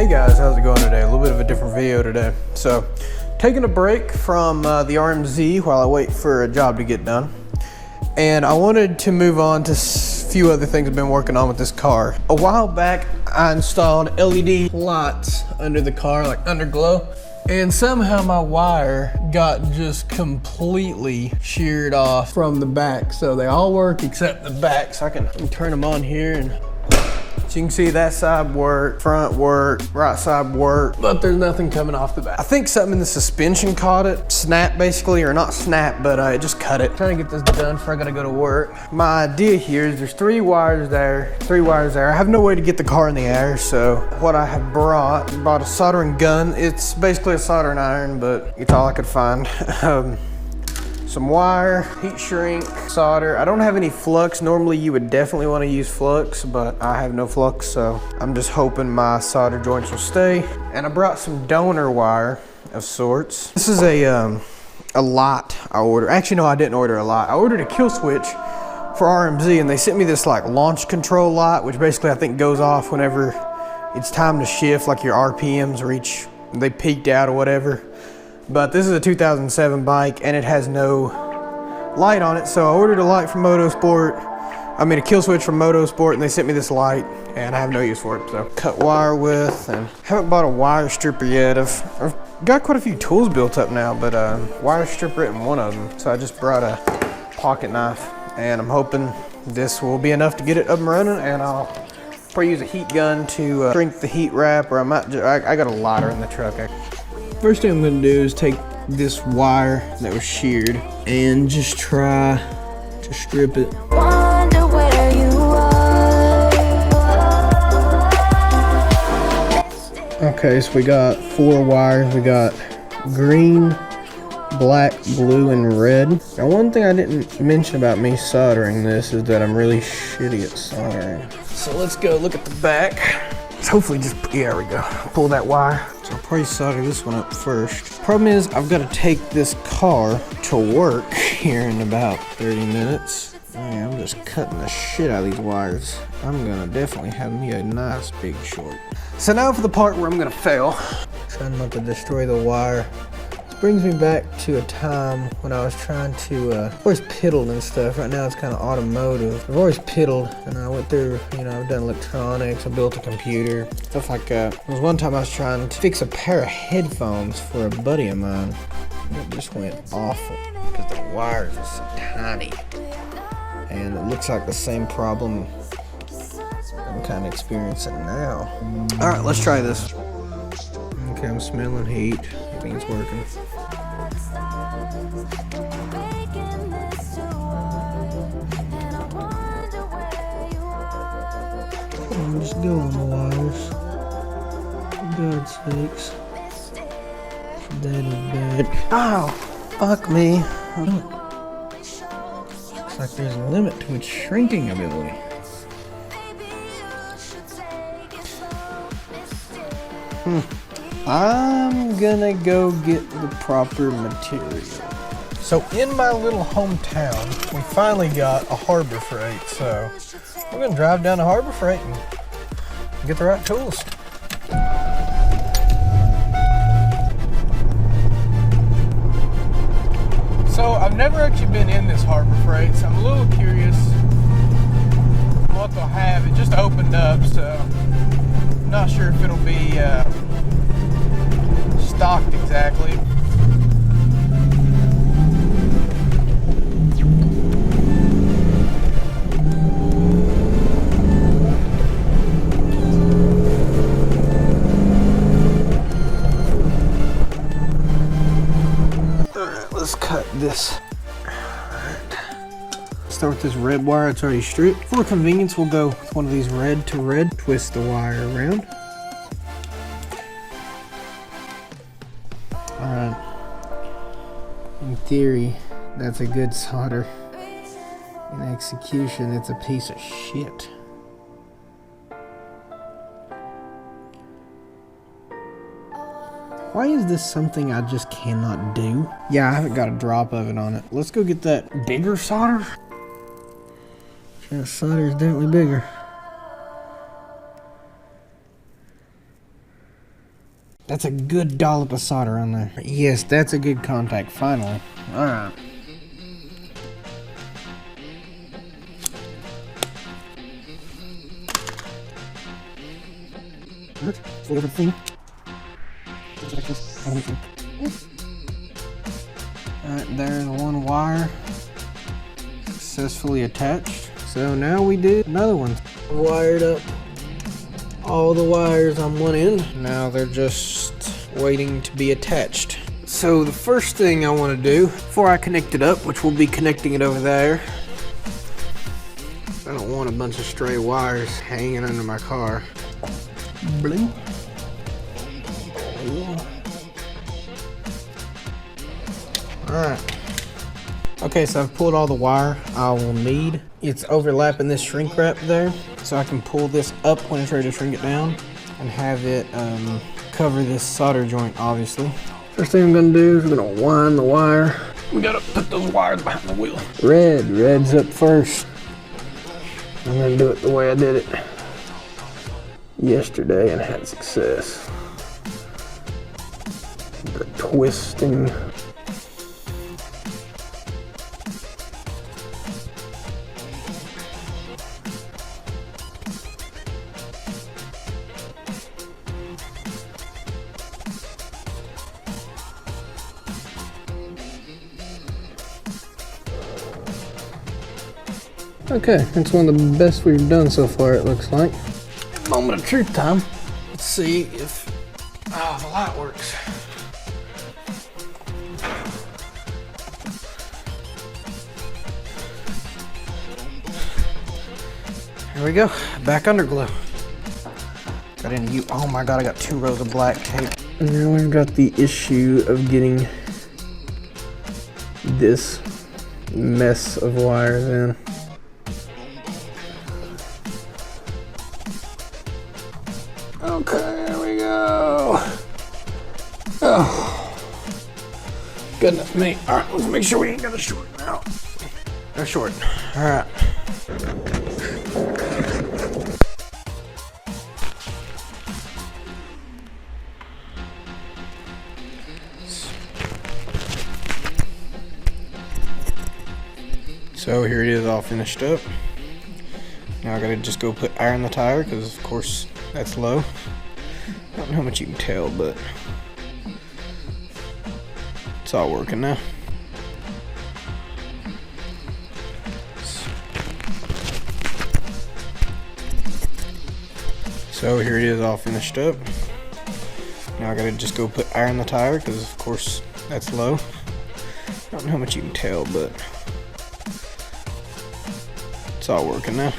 Hey guys, how's it going today? A little bit of a different video today. So, taking a break from the RMZ while I wait for a job to get done. And I wanted to move on to a few other things I've been working on with this car. A while back, I installed LED lights under the car, like UnderGlow. And somehow my wire got just completely sheared off from the back. So they all work except the back. So I can turn them on here and so you can see that side work, front work, right side work, but there's nothing coming off the back. I think something in the suspension caught it, snap basically, or not snap, but it just cut it. Trying to get this done before I gotta go to work. My idea here is there's three wires there. I have no way to get the car in the air, so what I have brought a soldering gun. It's basically a soldering iron, but it's all I could find. Some wire, heat shrink, solder. I don't have any flux. Normally you would definitely want to use flux, but I have no flux, so I'm just hoping my solder joints will stay. And I brought some donor wire of sorts. This is a lot I ordered. Actually, no, I didn't order a lot. I ordered a kill switch for RMZ, and they sent me this like launch control light, which basically I think goes off whenever it's time to shift, like your RPMs reach, they peaked out or whatever. But this is a 2007 bike and it has no light on it. So I ordered a light from a kill switch from Motorsport, and they sent me this light and I have no use for it. So cut wire with, and haven't bought a wire stripper yet. I've got quite a few tools built up now, but wire stripper isn't one of them. So I just brought a pocket knife, and I'm hoping this will be enough to get it up and running, and I'll probably use a heat gun to shrink the heat wrap, or I got a lighter in the truck. First thing I'm gonna do is take this wire that was sheared and just try to strip it. Wonder where you are. Okay, so we got 4 wires. We got green, black, blue, and red. Now, one thing I didn't mention about me soldering this is that I'm really shitty at soldering. So let's go look at the back. Hopefully there we go. Pull that wire. So I'll probably solder this one up first. Problem is, I've got to take this car to work here in about 30 minutes. Man, I'm just cutting the shit out of these wires. I'm gonna definitely have me a nice big short. So now for the part where I'm gonna fail. Trying not to destroy the wire. This brings me back to a time when I was trying to, always piddled and stuff. Right now it's kind of automotive. I've always piddled, and I went through, I've done electronics, I built a computer, stuff like that. There was one time I was trying to fix a pair of headphones for a buddy of mine. It just went awful because the wires are so tiny. And it looks like the same problem I'm kind of experiencing now. All right, let's try this. Okay, I'm smelling heat. I think it's working. I'm just doing the wires. For God's sakes. That is bad. Ow! Fuck me. Looks like there's a limit to its shrinking ability. I'm gonna go get the proper material. So in my little hometown, we finally got a Harbor Freight. So we're gonna drive down to Harbor Freight and get the right tools. So I've never actually been in this Harbor Freight, so I'm a little curious what they'll have. It just opened up, so I'm not sure if it'll be stocked exactly. Alright, let's cut this. Alright. Start with this red wire, it's already stripped. For convenience, we'll go with one of these red to red. Twist the wire around. Alright. In theory, that's a good solder. In execution, it's a piece of shit. Why is this something I just cannot do? Yeah, I haven't got a drop of it on it. Let's go get that bigger solder. Yeah, solder is definitely bigger. That's a good dollop of solder on there. Yes, that's a good contact, finally. Alright. Alright, there's one wire successfully attached. So now we do another one. Wired up all the wires on one end. Now they're just waiting to be attached. So the first thing I want to do before I connect it up, which we'll be connecting it over there, I don't want a bunch of stray wires hanging under my car. Bling. Alright. Okay, so I've pulled all the wire I will need. It's overlapping this shrink wrap there, so I can pull this up when it's ready to shrink it down and have it cover this solder joint, obviously. First thing I'm gonna do is I'm gonna wind the wire. We gotta put those wires behind the wheel. Red's up first. I'm gonna do it the way I did it yesterday and had success. The twisting. Okay, that's one of the best we've done so far, it looks like. Moment of truth time. Let's see if the light works. Here we go, back UnderGlow. Got in oh my god, I got 2 rows of black tape. And now we've got the issue of getting this mess of wires in. Okay, there we go. Oh, goodness me. All right, let's make sure we ain't got a short now. No short. All right. So here it is, all finished up. Now I gotta just go put air in the tire because, of course, that's low. I don't know how much you can tell, but it's all working now. So here it is, all finished up. Now I gotta just go put air in the tire because, of course, that's low. I don't know how much you can tell, but it's all working now.